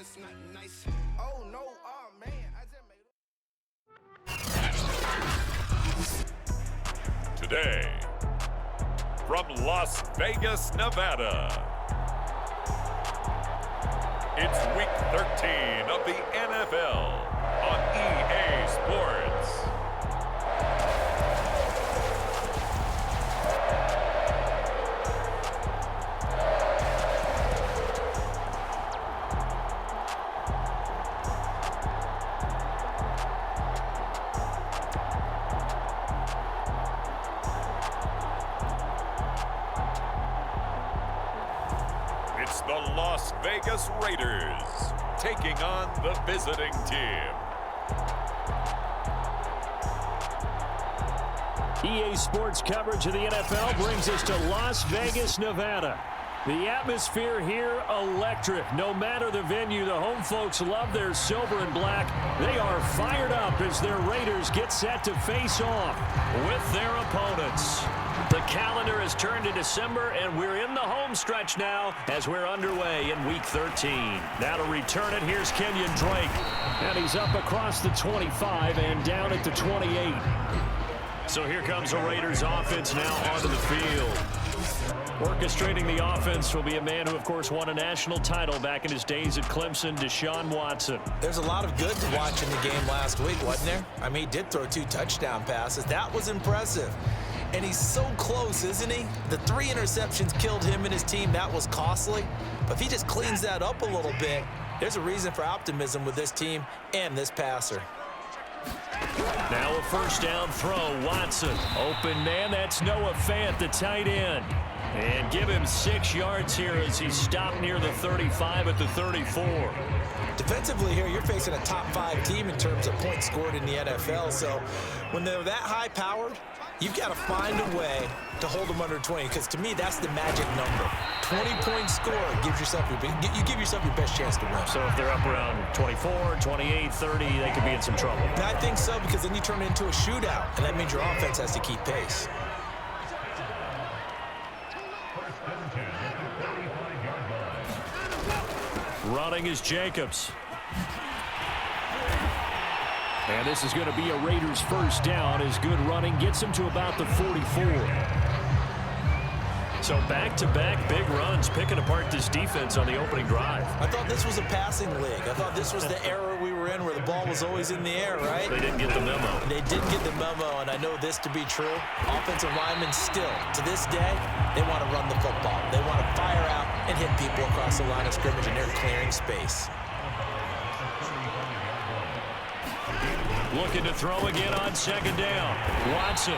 it's not nice. Oh no, oh man, I just made Today, from Las Vegas, Nevada, it's Week 13 of the NFL on EA Sports. It's the Las Vegas Raiders taking on the visiting team. EA Sports coverage of the NFL brings us to Las Vegas, Nevada. The atmosphere here, electric. No matter the venue, the home folks love their silver and black. They are fired up as their Raiders get set to face off with their opponents. The calendar has turned to December, and we're in the home stretch now as we're underway in Week 13. Now to return it, here's Kenyon Drake. And he's up across the 25 and down at the 28. So here comes the Raiders offense now onto the field. Orchestrating the offense will be a man who, of course, won a national title back in his days at Clemson, Deshaun Watson. There's a lot of good to watch in the game last week, wasn't there? I mean, he did throw 2 touchdown passes. That was impressive. And he's so close, isn't he? The 3 interceptions killed him and his team. That was costly. But if he just cleans that up a little bit, there's a reason for optimism with this team and this passer. Now a first down throw. Watson. Open man. That's Noah Fant, the tight end. And give him 6 yards here as he's stopped near the 35 at the 34. Defensively here, you're facing a top 5 team in terms of points scored in the NFL. So when they're that high-powered, you've got to find a way to hold them under 20, because to me, that's the magic number. 20-point score gives yourself you give yourself your best chance to win. So if they're up around 24, 28, 30, they could be in some trouble. And I think so, because then you turn it into a shootout, and that means your offense has to keep pace. Running is Jacobs. And this is going to be a Raiders first down as good running gets him to about the 44. So back-to-back big runs picking apart this defense on the opening drive. I thought this was a passing league. I thought this was the era we were in where the ball was always in the air, right? They didn't get the memo. They didn't get the memo, and I know this to be true. Offensive linemen still, to this day, they want to run the football. They want to fire out and hit people across the line of scrimmage, and they're clearing space. Looking to throw again on second down. Watson.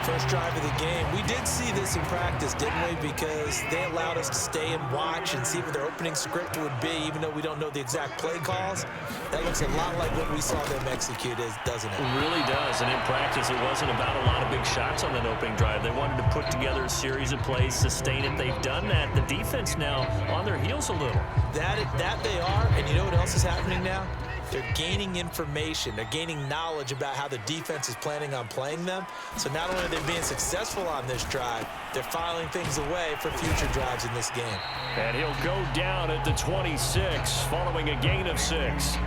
First drive of the game. We did see this in practice, didn't we? Because they allowed us to stay and watch and see what their opening script would be, even though we don't know the exact play calls. That looks a lot like what we saw them execute, doesn't it? It really does. And in practice, it wasn't about a lot of big shots on that opening drive. They wanted to put together a series of plays, sustain it. They've done that. The defense now on their heels a little. That they are, and you know what else is happening now? They're gaining information. They're gaining knowledge about how the defense is planning on playing them. So not only are they being successful on this drive, they're filing things away for future drives in this game. And he'll go down at the 26 following a gain of 6.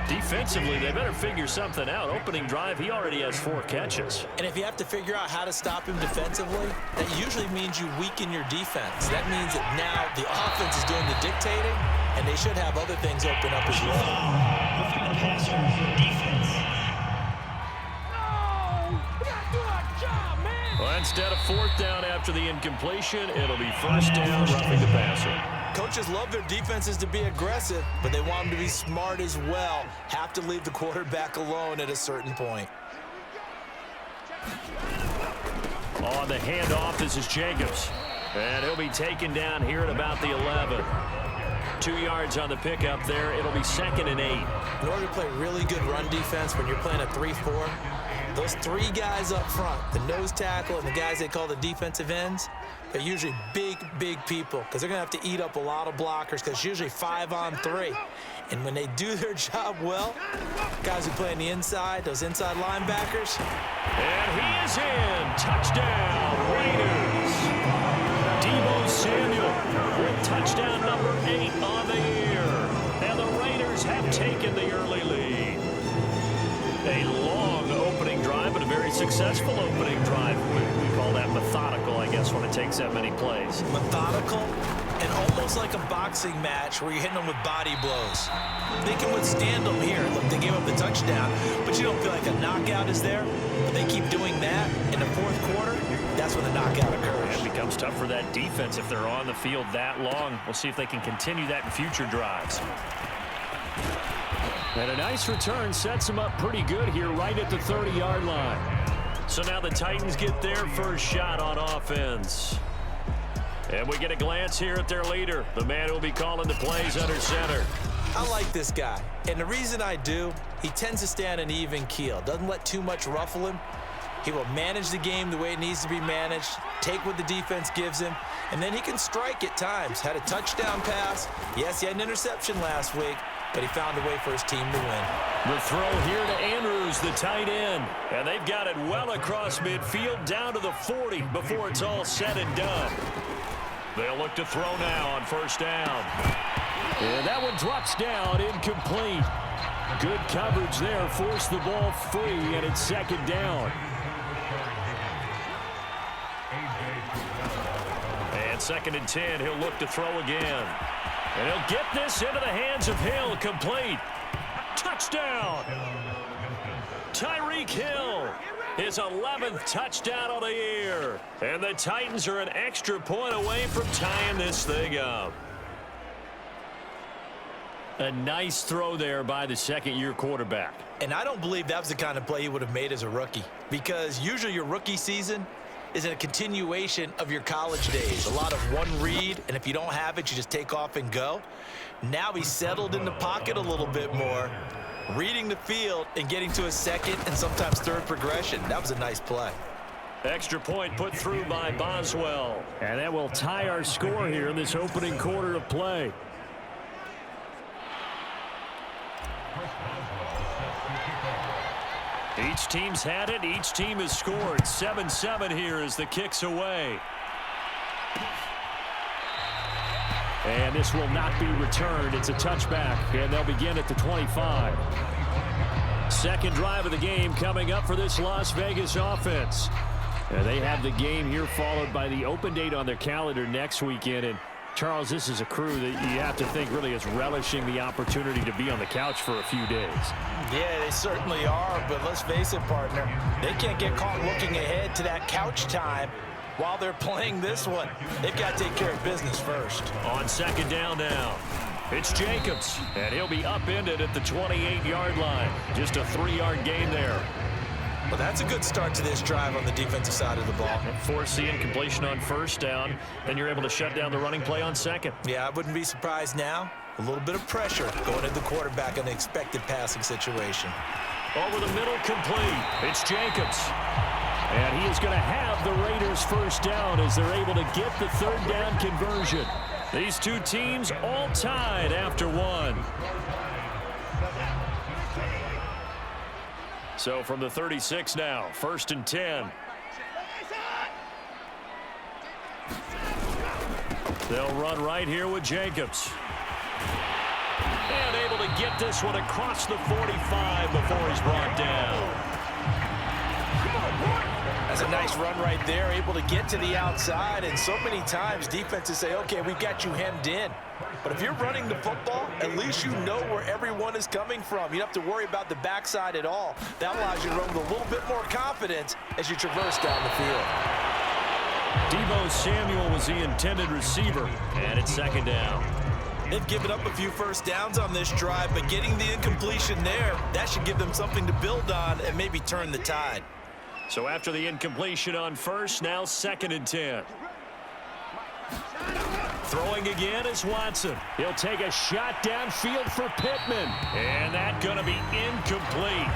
Defensively, they better figure something out. Opening drive, he already has 4 catches. And if you have to figure out how to stop him defensively, that usually means you weaken your defense. That means that now the offense is doing the dictating, and they should have other things open up as well. Well, instead of 4th down after the incompletion, it'll be first down, roughing the passer. Coaches love their defenses to be aggressive, but they want them to be smart as well. Have to leave the quarterback alone at a certain point. On the handoff, this is Jacobs. And he'll be taken down here at about the 11. 2 yards on the pickup there. It'll be 2nd and 8. In order to play really good run defense when you're playing a 3-4, those 3 guys up front, the nose tackle and the guys they call the defensive ends, they're usually big people because they're going to have to eat up a lot of blockers because it's usually 5-on-3. And when they do their job well, guys who play on the inside, those inside linebackers. And he is in. Touchdown, Raiders. Deebo Samuel a long opening drive, but a very successful opening drive. We call that methodical, I guess, when it takes that many plays. Methodical and almost like a boxing match where you're hitting them with body blows. They can withstand them here. Look, they gave up the touchdown, but you don't feel like a knockout is there. But they keep doing that in the fourth quarter. That's when the knockout occurs. It becomes tough for that defense if they're on the field that long. We'll see if they can continue that in future drives. And a nice return sets them up pretty good here right at the 30-yard line. So now the Titans get their first shot on offense. And we get a glance here at their leader, the man who will be calling the plays under center. I like this guy, and the reason I do, he tends to stay on an even keel. Doesn't let too much ruffle him. He will manage the game the way it needs to be managed, take what the defense gives him, and then he can strike at times. Had a touchdown pass. Yes, he had an interception last week, but he found a way for his team to win. The throw here to Andrews, the tight end. And they've got it well across midfield down to the 40 before it's all said and done. They'll look to throw now on first down. And that one drops down, incomplete. Good coverage there, forced the ball free, and it's second down. And second and 10, he'll look to throw again. And he'll get this into the hands of Hill, complete. Touchdown! Tyreek Hill, his 11th touchdown on the year. And the Titans are an extra point away from tying this thing up. A nice throw there by the second-year quarterback. And I don't believe that was the kind of play he would have made as a rookie, because usually your rookie season is a continuation of your college days. A lot of one read, and if you don't have it, you just take off and go. Now he's settled in the pocket a little bit more, reading the field and getting to a second and sometimes third progression. That was a nice play. Extra point put through by Boswell. And that will tie our score here in this opening quarter of play. Each team's had it. Each team has scored. 7-7 here as the kick's away. And this will not be returned. It's a touchback, and they'll begin at the 25. Second drive of the game coming up for this Las Vegas offense. And they have the game here followed by the open date on their calendar next weekend. And Charles, this is a crew that you have to think really is relishing the opportunity to be on the couch for a few days. Yeah, they certainly are, but let's face it, partner, they can't get caught looking ahead to that couch time while they're playing this one. They've got to take care of business first. On second down now, it's Jacobs, and he'll be upended at the 28-yard line. Just a 3-yard gain there. Well, that's a good start to this drive on the defensive side of the ball. Force the incompletion on first down, then you're able to shut down the running play on second. Yeah, I wouldn't be surprised now. A little bit of pressure going at the quarterback in an expected passing situation. Over the middle, complete. It's Jacobs. And he is going to have the Raiders first down as they're able to get the third down conversion. These two teams all tied after one. So from the 36 now, first and 10. They'll run right here with Jacobs. And able to get this one across the 45 before he's brought down. That's a nice run right there, able to get to the outside. And so many times defenses say, okay, we've got you hemmed in. But if you're running the football, at least you know where everyone is coming from. You don't have to worry about the backside at all. That allows you to run with a little bit more confidence as you traverse down the field. Deebo Samuel was the intended receiver, and it's second down. They've given up a few first downs on this drive, but getting the incompletion there, that should give them something to build on and maybe turn the tide. So after the incompletion on first, now second and 10. Throwing again is Watson. He'll take a shot downfield for Pittman. And that's going to be incomplete.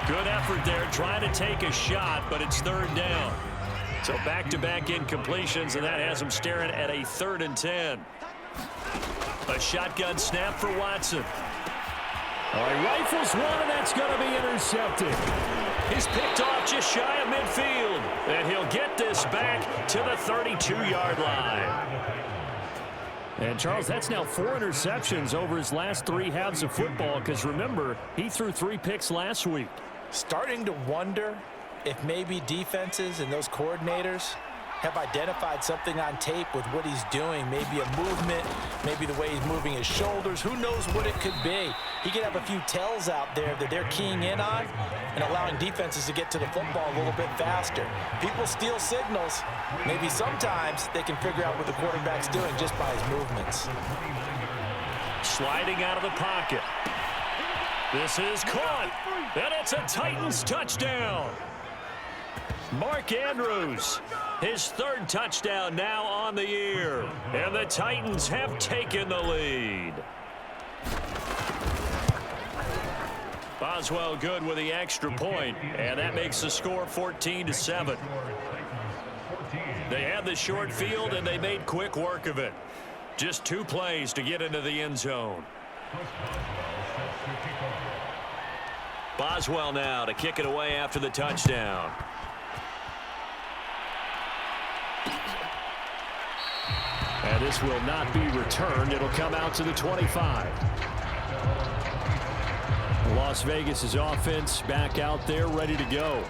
Good effort there trying to take a shot, but it's third down. So back-to-back incompletions, and that has him staring at a 3rd and 10. A shotgun snap for Watson. All right, rifles one, and that's going to be intercepted. He's picked off just shy of midfield, and he'll get this back to the 32-yard line. And, Charles, that's now 4 interceptions over his last 3 halves of football because, remember, he threw 3 picks last week. Starting to wonder if maybe defenses and those coordinators have identified something on tape with what he's doing. Maybe a movement, maybe the way he's moving his shoulders. Who knows what it could be? He could have a few tells out there that they're keying in on and allowing defenses to get to the football a little bit faster. People steal signals. Maybe sometimes they can figure out what the quarterback's doing just by his movements. Sliding out of the pocket. This is caught, and it's a Titans touchdown. Mark Andrews, his third touchdown now on the year, and the Titans have taken the lead. Boswell good with the extra point, and that makes the score 14-7. They had the short field, and they made quick work of it. Just 2 plays to get into the end zone. Boswell now to kick it away after the touchdown. And this will not be returned. It'll come out to the 25. Las Vegas' offense back out there ready to go.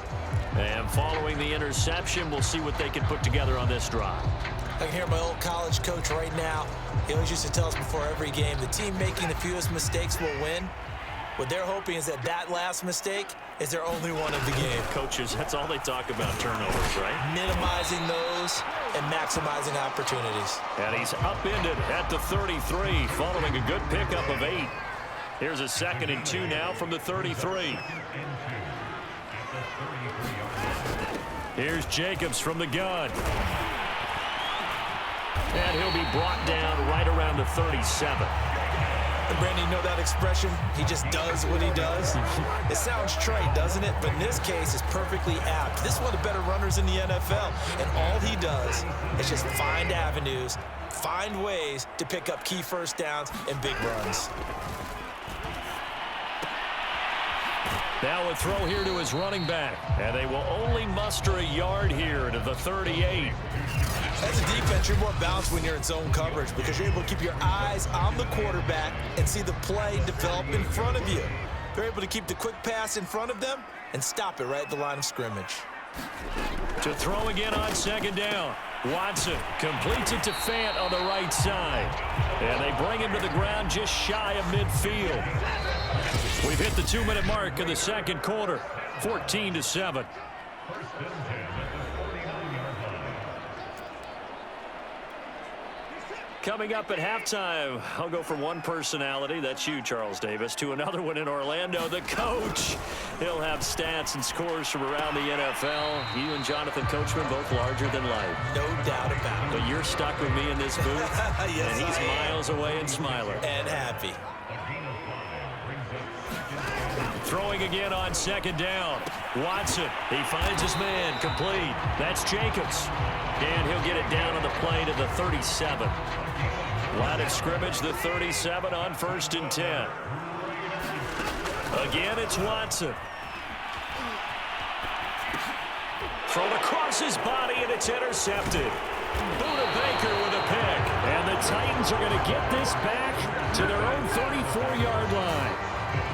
And following the interception, we'll see what they can put together on this drive. I can hear my old college coach right now. He always used to tell us before every game, the team making the fewest mistakes will win. What they're hoping is that that last mistake is their only one of the game. Coaches, that's all they talk about, turnovers, right? Minimizing those and maximizing opportunities. And he's upended at the 33 following a good pickup of 8. Here's a 2nd and 2 now from the 33. Here's Jacobs from the gun. And he'll be brought down right around the 37. And Brandon, you know that expression? He just does what he does. It sounds trite, doesn't it? But in this case, it's perfectly apt. This is one of the better runners in the NFL. And all he does is just find avenues, find ways to pick up key first downs and big runs. Now a throw here to his running back. And they will only muster a yard here to the 38. As a defense, you're more balanced when you're in zone coverage because you're able to keep your eyes on the quarterback and see the play develop in front of you. They're able to keep the quick pass in front of them and stop it right at the line of scrimmage. To throw again on 2nd down. Watson completes it to Fant on the right side. And they bring him to the ground just shy of midfield. We've hit the 2-minute mark of the 2nd quarter. 14-7. Coming up at halftime, I'll go from one personality, that's you, Charles Davis, to another one in Orlando, the coach. He'll have stats and scores from around the NFL. You and Jonathan Coachman both larger than life. No doubt about it. But you're stuck with me in this booth, yes, and he's miles away and smiling. And happy. Throwing again on 2nd down. Watson, he finds his man, complete. That's Jacobs. And he'll get it down on the play to the 37. Line of scrimmage, the 37 on 1st and 10. Again, it's Watson. Thrown across his body, and it's intercepted. Buda Baker with a pick. And the Titans are going to get this back to their own 34-yard line.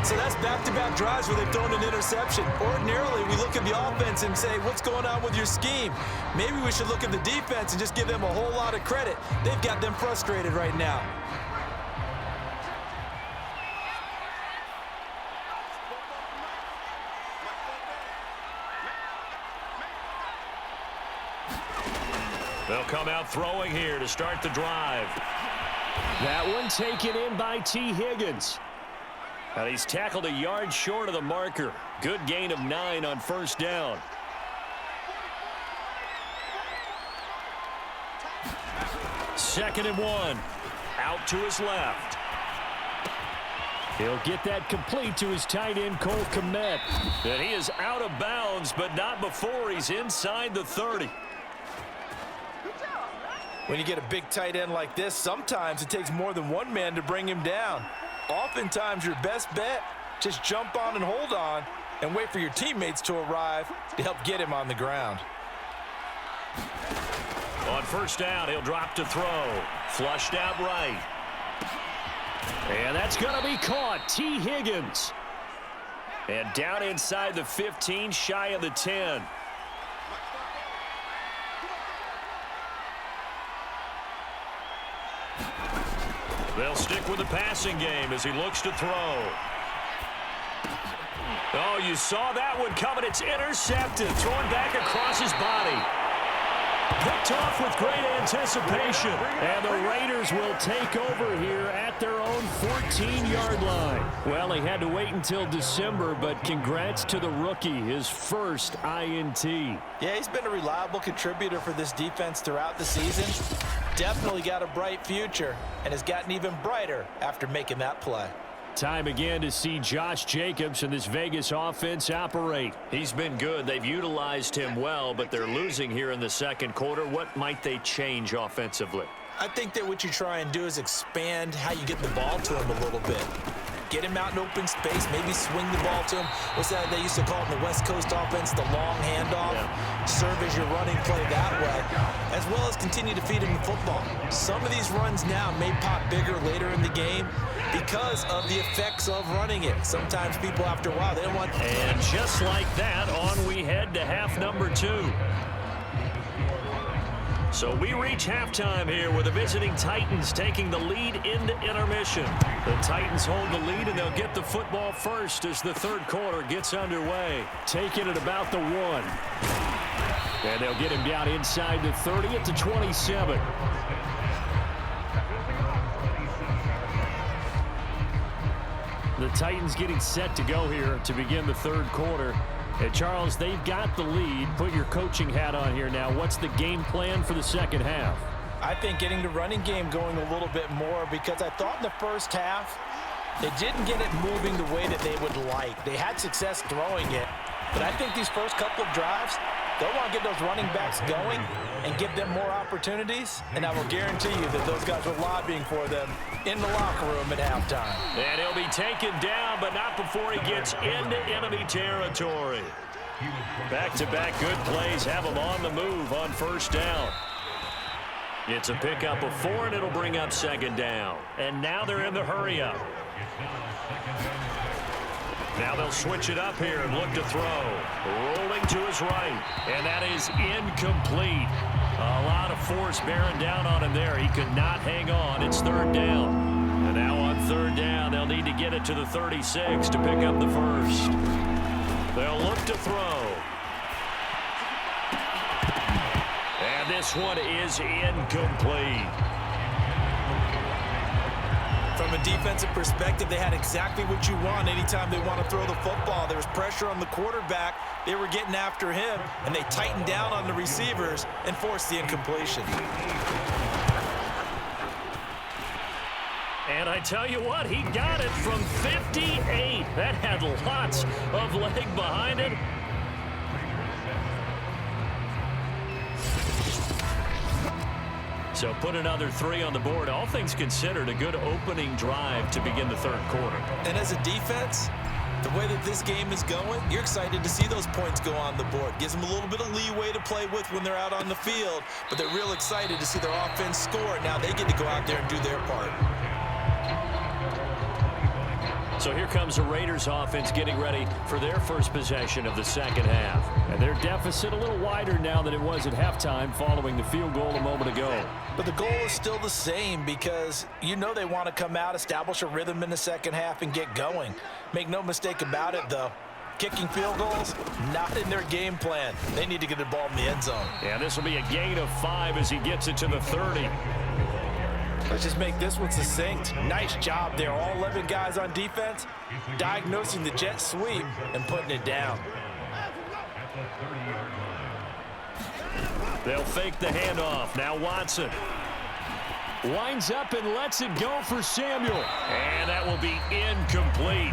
So that's back-to-back drives where they've thrown an interception. Ordinarily, we look at the offense and say, what's going on with your scheme? Maybe we should look at the defense and just give them a whole lot of credit. They've got them frustrated right now. They'll come out throwing here to start the drive. That one taken in by T. Higgins. And he's tackled a yard short of the marker. Good gain of 9 on 1st down. Second and 1. Out to his left. He'll get that complete to his tight end, Cole Kmet. And he is out of bounds, but not before he's inside the 30. When you get a big tight end like this, sometimes it takes more than one man to bring him down. Oftentimes, your best bet, just jump on and hold on and wait for your teammates to arrive to help get him on the ground. On 1st down, he'll drop to throw. Flushed out right. And that's going to be caught. T. Higgins. And down inside the 15, shy of the 10. They'll stick with the passing game as he looks to throw. Oh, you saw that one coming. It's intercepted. Thrown back across his body. Picked off with great anticipation. And the Raiders will take over here at their own 14-yard line. Well, he had to wait until December, but congrats to the rookie, his first INT. Yeah, he's been a reliable contributor for this defense throughout the season. Definitely got a bright future and has gotten even brighter after making that play. Time again to see Josh Jacobs and this Vegas offense operate. He's been good. They've utilized him well, but they're losing here in the second quarter. What might they change offensively? I think that what you try and do is expand how you get the ball to him a little bit. Get him out in open space, maybe swing the ball to him. What's that they used to call it in the West Coast offense, the long handoff? Yeah. Serve as your running play that way, as well as continue to feed him the football. Some of these runs now may pop bigger later in the game because of the effects of running it. Sometimes people, after a while, they don't want... And just like that, on we head to half number 2. So we reach halftime here with the visiting Titans taking the lead into intermission. The Titans hold the lead, and they'll get the football first as the third quarter gets underway. Taking it about the 1. And they'll get him down inside the 30 at the 27. The Titans getting set to go here to begin the third quarter. And Charles, they've got the lead. Put your coaching hat on here now. What's the game plan for the second half? I think getting the running game going a little bit more, because I thought in the first half they didn't get it moving the way that they would like. They had success throwing it, but I think these first couple of drives, they'll want to get those running backs going and give them more opportunities, and I will guarantee you that those guys were lobbying for them in the locker room at halftime. And he'll be taken down, but not before he gets into enemy territory. Back-to-back good plays have him on the move on first down. It's a pickup of 4, and it'll bring up second down. And now they're in the hurry-up. Now they'll switch it up here and look to throw. Rolling to his right, and that is incomplete. A lot of force bearing down on him there. He could not hang on. It's third down. And now on third down, they'll need to get it to the 36 to pick up the first. They'll look to throw. And this one is incomplete. From a defensive perspective, they had exactly what you want anytime they want to throw the football. There was pressure on the quarterback. They were getting after him, and they tightened down on the receivers and forced the incompletion. And I tell you what, he got it from 58. That had lots of leg behind it. So put another 3 on the board. All things considered, a good opening drive to begin the third quarter. And as a defense, the way that this game is going, you're excited to see those points go on the board. Gives them a little bit of leeway to play with when they're out on the field, but they're real excited to see their offense score. Now they get to go out there and do their part. So here comes the Raiders offense getting ready for their first possession of the second half. And their deficit a little wider now than it was at halftime following the field goal a moment ago. But the goal is still the same, because you know they want to come out, establish a rhythm in the second half, and get going. Make no mistake about it, though. Kicking field goals, not in their game plan. They need to get the ball in the end zone. Yeah, this will be a gain of 5 as he gets it to the 30. Let's just make this one succinct. Nice job there. All 11 guys on defense diagnosing the jet sweep and putting it down. They'll fake the handoff. Now Watson winds up and lets it go for Samuel. And that will be incomplete.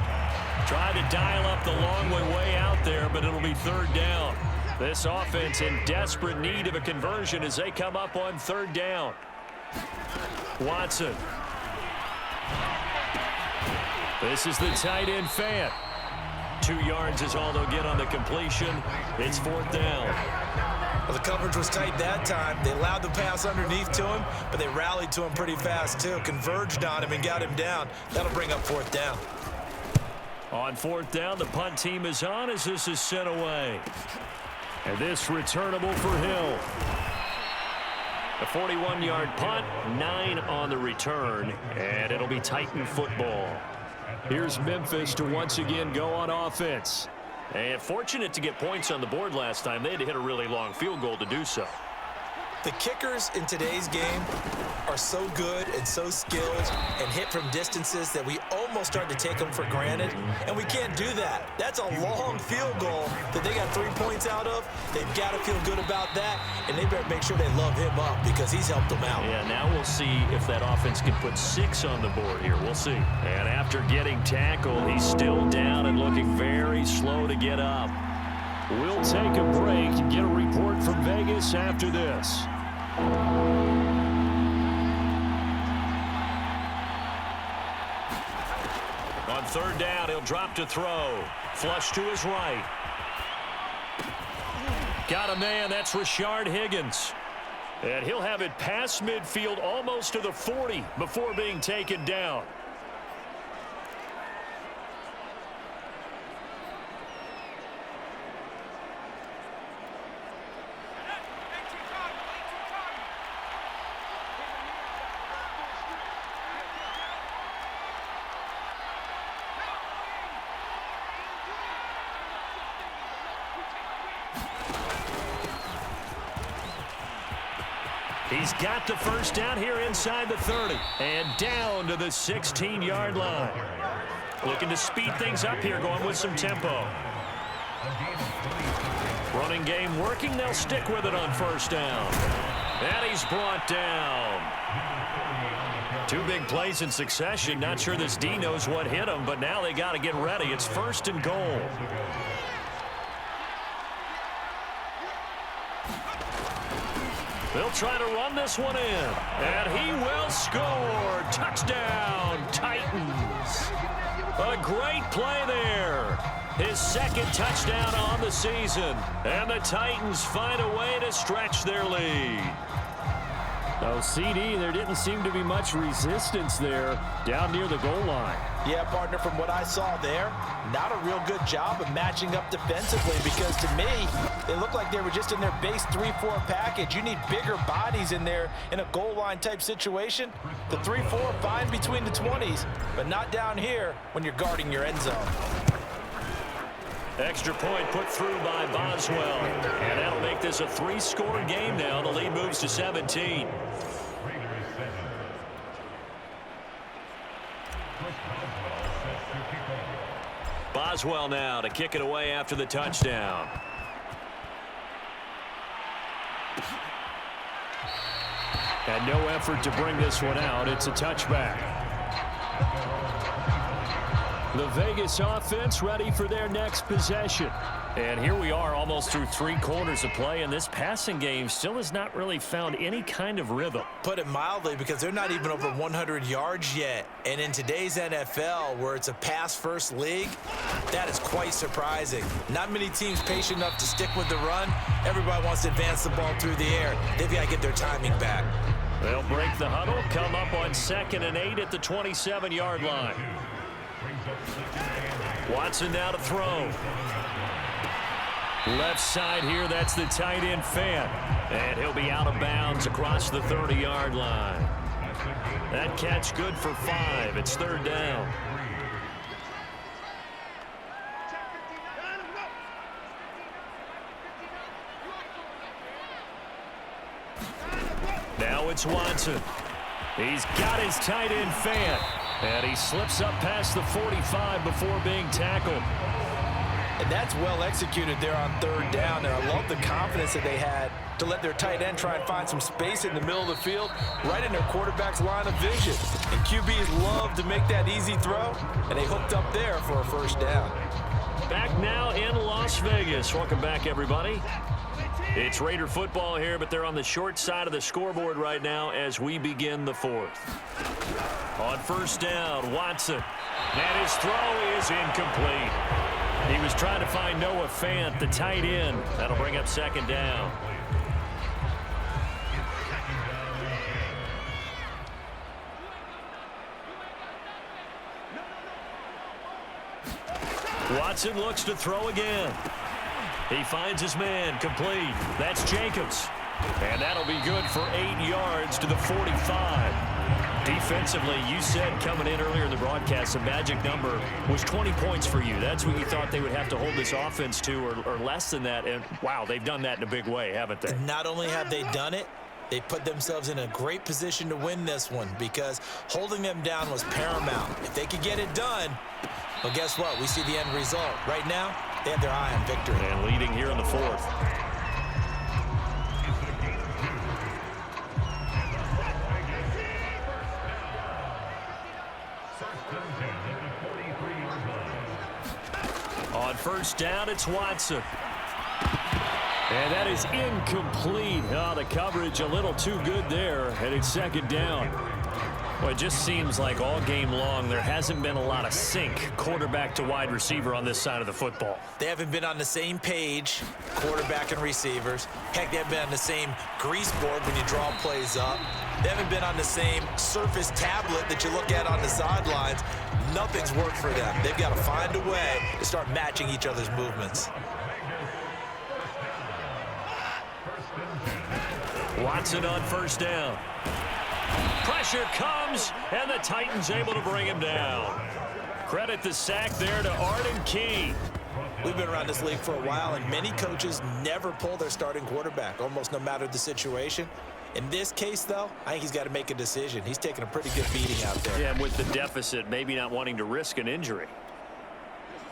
Try to dial up the long way out there, but it'll be third down. This offense in desperate need of a conversion as they come up on third down. Watson. This is the tight end Fant. 2 yards is all they'll get on the completion. It's fourth down. Well, the coverage was tight that time. They allowed the pass underneath to him, but they rallied to him pretty fast, too. Converged on him and got him down. That'll bring up fourth down. On fourth down, the punt team is on as this is sent away. And this returnable for Hill. A 41-yard punt, 9 on the return, and it'll be Titan football. Here's Memphis to once again go on offense. And fortunate to get points on the board last time. They had to hit a really long field goal to do so. The kickers in today's game are so good and so skilled and hit from distances that we almost start to take them for granted, and we can't do that. That's a long field goal that they got 3 points out of. They've got to feel good about that, and they better make sure they love him up because he's helped them out. Yeah, now we'll see if that offense can put 6 on the board here. We'll see. And after getting tackled, he's still down and looking very slow to get up. We'll take a break and get a report from Vegas after this. On third down, he'll drop to throw. Flush to his right. Got a man, that's Rashard Higgins. And he'll have it past midfield almost to the 40 before being taken down. He's got the first down here inside the 30 and down to the 16-yard line. Looking to speed things up here, going with some tempo. Running game working. They'll stick with it on first down. And he's brought down. 2 big plays in succession. Not sure this D knows what hit him, but now they got to get ready. It's first and goal. They'll try to run this one in, and he will score. Touchdown, Titans. A great play there. His second touchdown on the season, and the Titans find a way to stretch their lead. Oh, CD, there didn't seem to be much resistance there down near the goal line. Yeah, partner, from what I saw there, not a real good job of matching up defensively because to me, they looked like they were just in their base 3-4 package. You need bigger bodies in there in a goal line type situation. The 3-4 fine between the 20s, but not down here when you're guarding your end zone. Extra point put through by Boswell. And that'll make this a 3-score game now. The lead moves to 17. Boswell now to kick it away after the touchdown. And no effort to bring this one out. It's a touchback. The Vegas offense ready for their next possession. And here we are almost through 3 quarters of play, and this passing game still has not really found any kind of rhythm. Put it mildly, because they're not even over 100 yards yet. And in today's NFL, where it's a pass-first league, that is quite surprising. Not many teams patient enough to stick with the run. Everybody wants to advance the ball through the air. They've got to get their timing back. They'll break the huddle, come up on 2nd and 8 at the 27-yard line. Watson now to throw. Left side here, that's the tight end Fan. And he'll be out of bounds across the 30-yard line. That catch good for 5. It's 3rd down. Now it's Watson. He's got his tight end Fan. And he slips up past the 45 before being tackled. And that's well executed there on 3rd down. And I love the confidence that they had to let their tight end try and find some space in the middle of the field, right in their quarterback's line of vision. And QBs love to make that easy throw, and they hooked up there for a 1st down. Back now in Las Vegas. Welcome back, everybody. It's Raider football here, but they're on the short side of the scoreboard right now as we begin the 4th. On 1st down, Watson. And his throw is incomplete. He was trying to find Noah Fant, the tight end. That'll bring up 2nd down. Watson looks to throw again. He finds his man, complete. That's Jacobs. And that'll be good for 8 yards to the 45. Defensively, you said coming in earlier in the broadcast, the magic number was 20 points for you. That's what you thought they would have to hold this offense to, or less than that. And, wow, they've done that in a big way, haven't they? Not only have they done it, they put themselves in a great position to win this one because holding them down was paramount. If they could get it done, well, guess what? We see the end result. Right now, they have their eye on victory. And leading here in the fourth. On first down, it's Watson. And that is incomplete. Oh, the coverage a little too good there, and it's second down. Well, it just seems like all game long there hasn't been a lot of sync quarterback to wide receiver on this side of the football. They haven't been on the same page, quarterback and receivers. Heck, they haven't been on the same grease board when you draw plays up. They haven't been on the same surface tablet that you look at on the sidelines. Nothing's worked for them. They've got to find a way to start matching each other's movements. Watson on first down. Pressure comes, and the Titans able to bring him down. Credit the sack there to Arden Key. We've been around this league for a while, and many coaches never pull their starting quarterback, almost no matter the situation. In this case, though, I think he's got to make a decision. He's taking a pretty good beating out there. Yeah, with the deficit, maybe not wanting to risk an injury.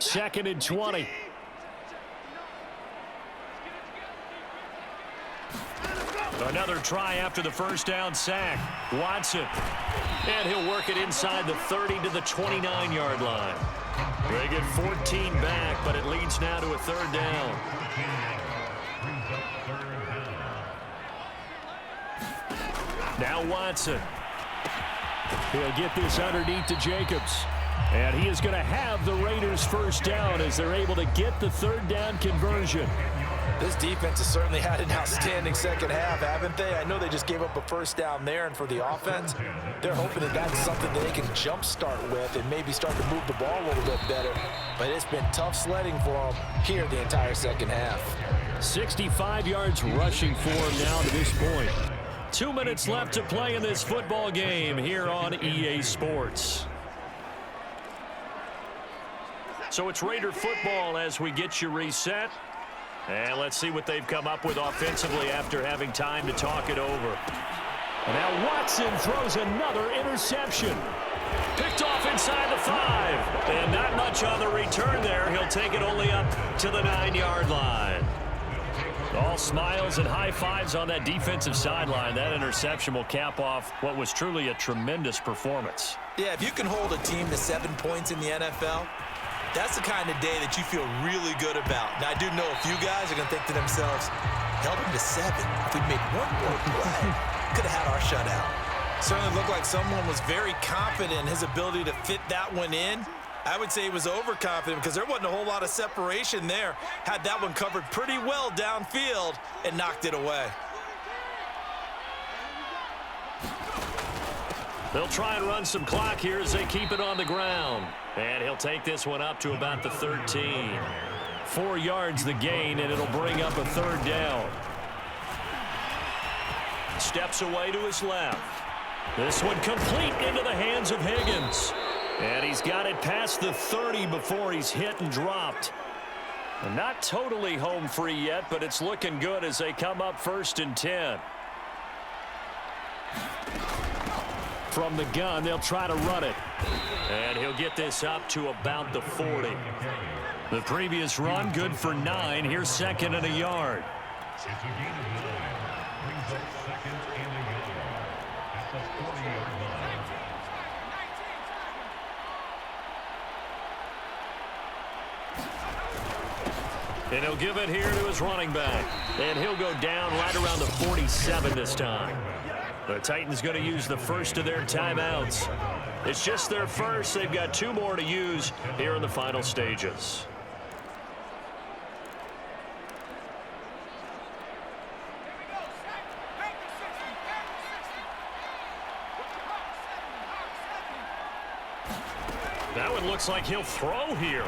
2nd and 20. Another try after the first down sack. Watson. And he'll work it inside the 30 to the 29-yard line. They get 14 back, but it leads now to a third down. Now Watson. He'll get this underneath to Jacobs. And he is going to have the Raiders first down as they're able to get the third down conversion. This defense has certainly had an outstanding second half, haven't they? I know they just gave up a first down there, and for the offense, they're hoping that that's something that they can jumpstart with and maybe start to move the ball a little bit better. But it's been tough sledding for them here the entire second half. 65 yards rushing for him now to this point. 2 minutes left to play in this football game here on EA Sports. So it's Raider football as we get you reset. And let's see what they've come up with offensively after having time to talk it over. And now Watson throws another interception. Picked off inside the 5. And not much on the return there. He'll take it only up to the 9-yard line. All smiles and high fives on that defensive sideline. That interception will cap off what was truly a tremendous performance. Yeah, if you can hold a team to 7 points in the NFL, that's the kind of day that you feel really good about. Now, I do know a few guys are going to think to themselves, held him to 7. If we'd made one more play, could have had our shutout. Certainly looked like someone was very confident in his ability to fit that one in. I would say he was overconfident because there wasn't a whole lot of separation there. Had that one covered pretty well downfield and knocked it away. They'll try and run some clock here as they keep it on the ground. And he'll take this one up to about the 13. 4 yards the gain, and it'll bring up a third down. Steps away to his left. This one complete into the hands of Higgins. And he's got it past the 30 before he's hit and dropped. And not totally home free yet, but it's looking good as they come up 1st and 10. From the gun, they'll try to run it. And he'll get this up to about the 40. The previous run, good for 9. Here's 2nd and a yard. And he'll give it here to his running back. And he'll go down right around the 47 this time. The Titans going to use the first of their timeouts. It's just their first. They've got 2 more to use here in the final stages. That one looks like he'll throw here.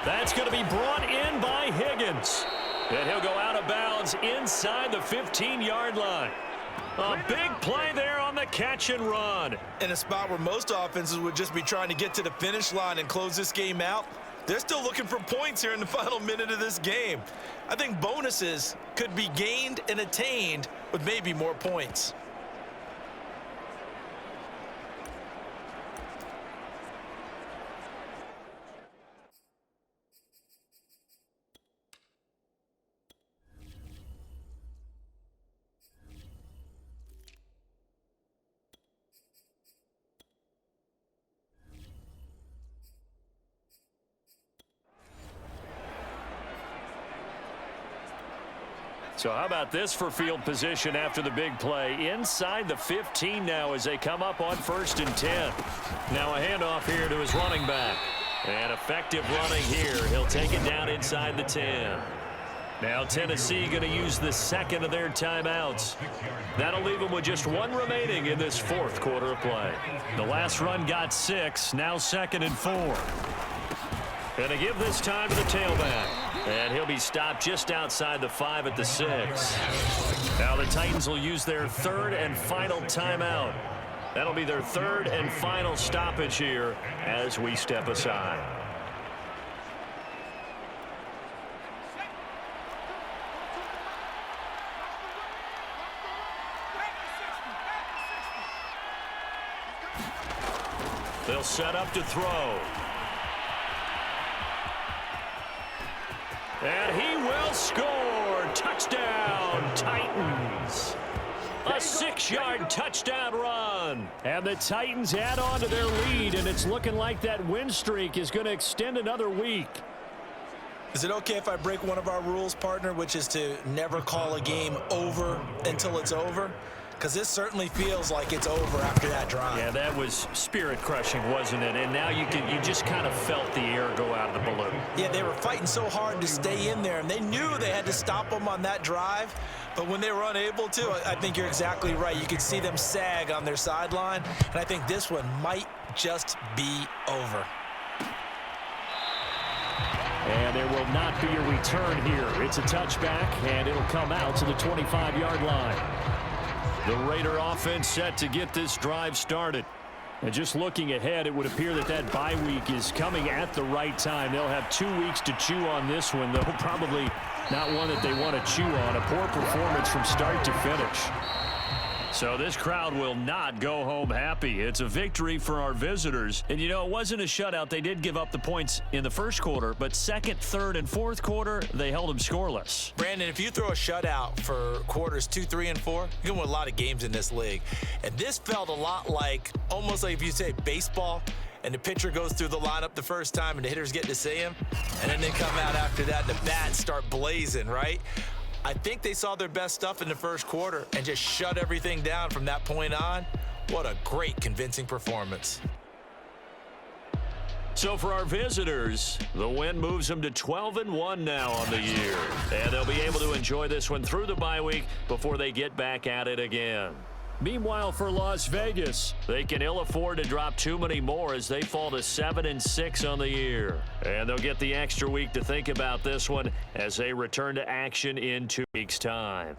That's going to be brought in by Higgins. And he'll go out of bounds inside the 15-yard line. A big play there on the catch and run. In a spot where most offenses would just be trying to get to the finish line and close this game out, they're still looking for points here in the final minute of this game. I think bonuses could be gained and attained with maybe more points. So how about this for field position after the big play? Inside the 15 now as they come up on 1st and 10. Now a handoff here to his running back. And effective running here. He'll take it down inside the 10. Now Tennessee going to use the second of their timeouts. That'll leave them with just one remaining in this 4th quarter of play. The last run got 6. Now 2nd and 4. Going to give this time to the tailback. And he'll be stopped just outside the 5 at the 6. Now the Titans will use their 3rd and final timeout. That'll be their 3rd and final stoppage here as we step aside. They'll set up to throw. And he will score. Touchdown, Titans. A 6-yard touchdown run. And the Titans add on to their lead, and it's looking like that win streak is going to extend another week. Is it okay if I break one of our rules, partner, which is to never call a game over until it's over? Because this certainly feels like it's over after that drive. Yeah, that was spirit-crushing, wasn't it? And now you just kind of felt the air go out of the balloon. Yeah, they were fighting so hard to stay in there, and they knew they had to stop them on that drive. But when they were unable to, I think you're exactly right. You could see them sag on their sideline, and I think this one might just be over. And there will not be a return here. It's a touchback, and it'll come out to the 25-yard line. The Raider offense set to get this drive started. And just looking ahead, it would appear that that bye week is coming at the right time. They'll have 2 weeks to chew on this one, though probably not one that they want to chew on. A poor performance from start to finish. So this crowd will not go home happy. It's a victory for our visitors. And, you know, it wasn't a shutout. They did give up the points in the first quarter, but 2nd, 3rd, and 4th quarter, they held them scoreless. Brandon, if you throw a shutout for quarters 2, 3, and 4, you can win a lot of games in this league. And this felt a lot like, almost like if you say baseball, and the pitcher goes through the lineup the first time and the hitters get to see him, and then they come out after that and the bats start blazing, right? I think they saw their best stuff in the first quarter and just shut everything down from that point on. What a great, convincing performance. So for our visitors, the win moves them to 12-1 now on the year. And they'll be able to enjoy this one through the bye week before they get back at it again. Meanwhile, for Las Vegas, they can ill afford to drop too many more as they fall to 7-6 on the year. And they'll get the extra week to think about this one as they return to action in 2 weeks' time.